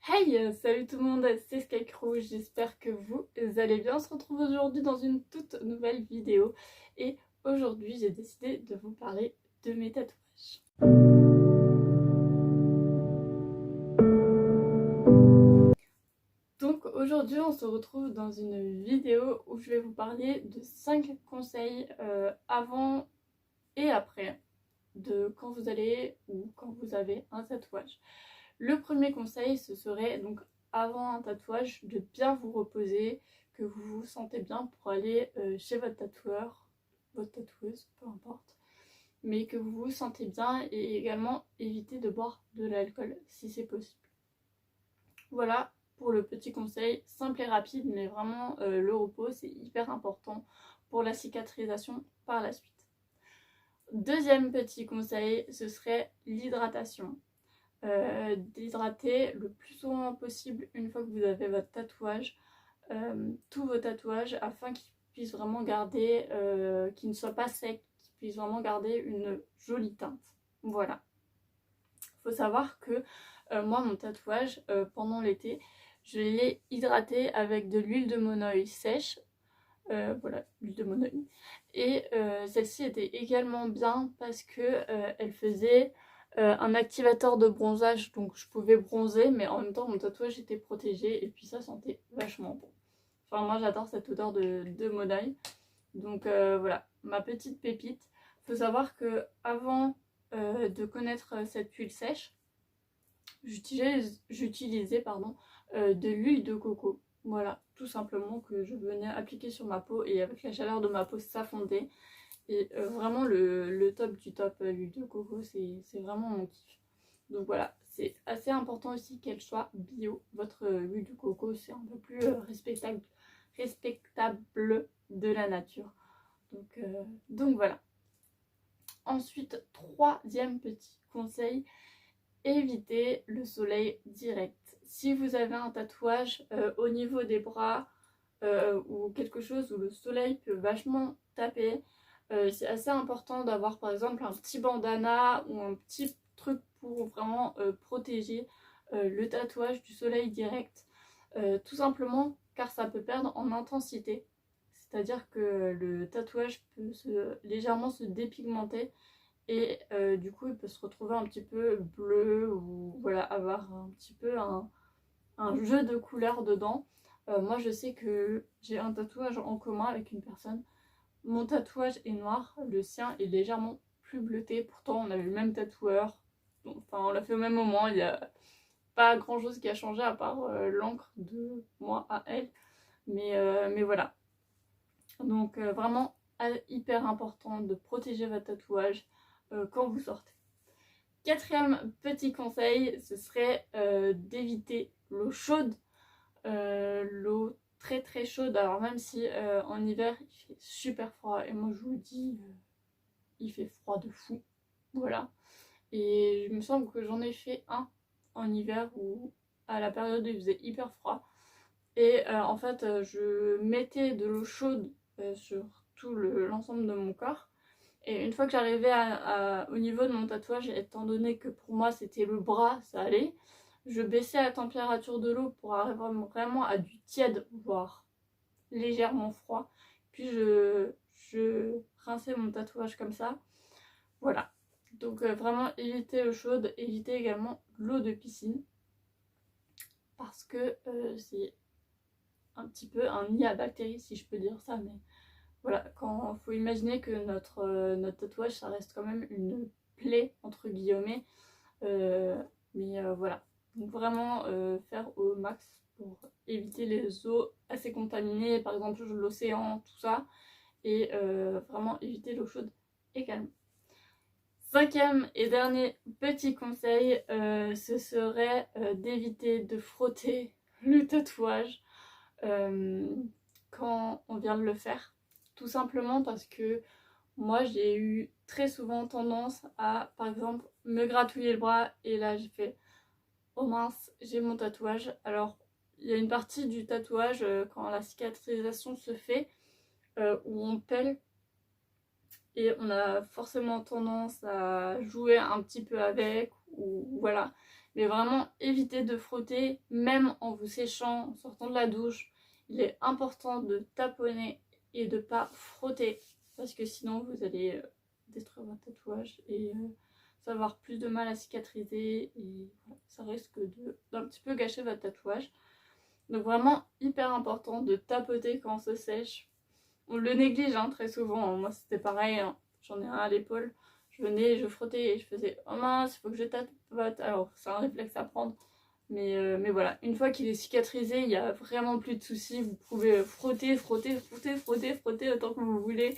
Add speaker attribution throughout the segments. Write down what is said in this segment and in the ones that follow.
Speaker 1: Hey, salut tout le monde, c'est Skycrow, j'espère que vous allez bien. On se retrouve aujourd'hui dans une toute nouvelle vidéo et aujourd'hui j'ai décidé de vous parler de mes tatouages. Donc aujourd'hui on se retrouve dans une vidéo où je vais vous parler de 5 conseils avant et après de quand vous allez ou quand vous avez un tatouage. Le premier conseil, ce serait donc avant un tatouage de bien vous reposer, que vous vous sentez bien pour aller chez votre tatoueur, votre tatoueuse, peu importe, mais que vous vous sentez bien et également éviter de boire de l'alcool si c'est possible. Voilà pour le petit conseil, simple et rapide, mais vraiment le repos c'est hyper important pour la cicatrisation par la suite. Deuxième petit conseil, ce serait l'hydratation. D'hydrater le plus souvent possible une fois que vous avez votre tatouage, tous vos tatouages, afin qu'ils puissent vraiment garder, qu'ils ne soient pas secs, qu'ils puissent vraiment garder une jolie teinte. Voilà. Il faut savoir que moi, mon tatouage, pendant l'été, je l'ai hydraté avec de l'huile de monoeil sèche. Voilà, l'huile de monoeil. Et celle-ci était également bien parce que elle faisait un activateur de bronzage, donc je pouvais bronzer, mais en même temps mon tatouage était protégé et puis ça sentait vachement bon. Enfin, moi j'adore cette odeur de monoeil. Donc voilà, ma petite pépite. Faut savoir que avant de connaître cette huile sèche, j'utilisais de l'huile de coco. Voilà, tout simplement que je venais appliquer sur ma peau et avec la chaleur de ma peau ça fondait. Et vraiment le top du top, l'huile de coco, c'est vraiment mon kiff. Donc voilà, c'est assez important aussi qu'elle soit bio. Votre huile de coco, c'est un peu plus respectable de la nature. Donc voilà. Ensuite, troisième petit conseil, évitez le soleil direct. Si vous avez un tatouage au niveau des bras ou quelque chose où le soleil peut vachement taper, c'est assez important d'avoir par exemple un petit bandana ou un petit truc pour vraiment protéger le tatouage du soleil direct. Tout simplement car ça peut perdre en intensité. C'est-à-dire que le tatouage peut légèrement se dépigmenter et du coup il peut se retrouver un petit peu bleu ou voilà, avoir un petit peu un jeu de couleurs dedans. Moi je sais que j'ai un tatouage en commun avec une personne. Mon tatouage est noir, le sien est légèrement plus bleuté, pourtant on avait le même tatoueur, enfin on l'a fait au même moment, il n'y a pas grand chose qui a changé à part l'encre de moi à elle, mais voilà. Donc vraiment hyper important de protéger votre tatouage quand vous sortez. Quatrième petit conseil, ce serait d'éviter l'eau chaude, l'eau très très chaude. Alors même si en hiver il fait super froid, et moi je vous le dis, il fait froid de fou, voilà. Et il me semble que j'en ai fait un en hiver où à la période où il faisait hyper froid. Et en fait je mettais de l'eau chaude sur tout l'ensemble de mon corps. Et une fois que j'arrivais au niveau de mon tatouage, étant donné que pour moi c'était le bras, ça allait, je baissais la température de l'eau pour arriver vraiment à du tiède, voire légèrement froid. Puis je rinçais mon tatouage comme ça. Voilà. Donc vraiment éviter l'eau chaude, éviter également l'eau de piscine. Parce que c'est un petit peu un nid à bactéries, si je peux dire ça, mais voilà, quand faut imaginer que notre tatouage, ça reste quand même une plaie, entre guillemets. Voilà. Donc vraiment faire au max pour éviter les eaux assez contaminées, par exemple l'océan, tout ça. Et vraiment éviter l'eau chaude également. Cinquième et dernier petit conseil, ce serait d'éviter de frotter le tatouage quand on vient de le faire. Tout simplement parce que moi j'ai eu très souvent tendance à par exemple me gratouiller le bras et là j'ai fait oh mince, j'ai mon tatouage. Alors il y a une partie du tatouage quand la cicatrisation se fait où on pèle et on a forcément tendance à jouer un petit peu avec ou voilà. Mais vraiment, évitez de frotter, même en vous séchant, en sortant de la douche. Il est important de taponner et de pas frotter, parce que sinon vous allez détruire votre tatouage et ça va avoir plus de mal à cicatriser et voilà, ça risque d'un petit peu gâcher votre tatouage. Donc vraiment hyper important de tapoter quand on se sèche. On le néglige hein, très souvent, moi c'était pareil, hein. J'en ai un à l'épaule, je venais, je frottais et je faisais oh mince, il faut que je tapote. Alors c'est un réflexe à prendre, mais voilà, une fois qu'il est cicatrisé, il n'y a vraiment plus de soucis, vous pouvez frotter, frotter, frotter, frotter, frotter autant que vous voulez.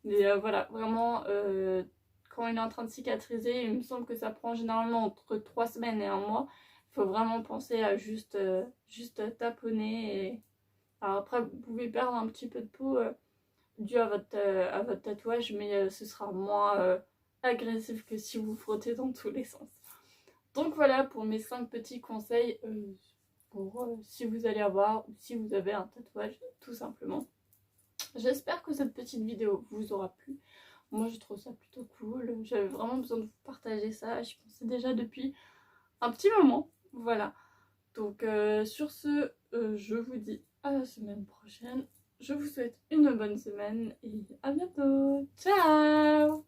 Speaker 1: Mais voilà, vraiment, quand il est en train de cicatriser, il me semble que ça prend généralement entre 3 semaines et 1 mois. Il faut vraiment penser à juste taponner. Alors après, vous pouvez perdre un petit peu de peau dû à votre tatouage, mais ce sera moins agressif que si vous frottez dans tous les sens. Donc voilà pour mes 5 petits conseils pour si vous allez avoir ou si vous avez un tatouage tout simplement. J'espère que cette petite vidéo vous aura plu. Moi je trouve ça plutôt cool. J'avais vraiment besoin de vous partager ça. J'y pensais déjà depuis un petit moment. Voilà. Donc sur ce, je vous dis à la semaine prochaine. Je vous souhaite une bonne semaine et à bientôt. Ciao!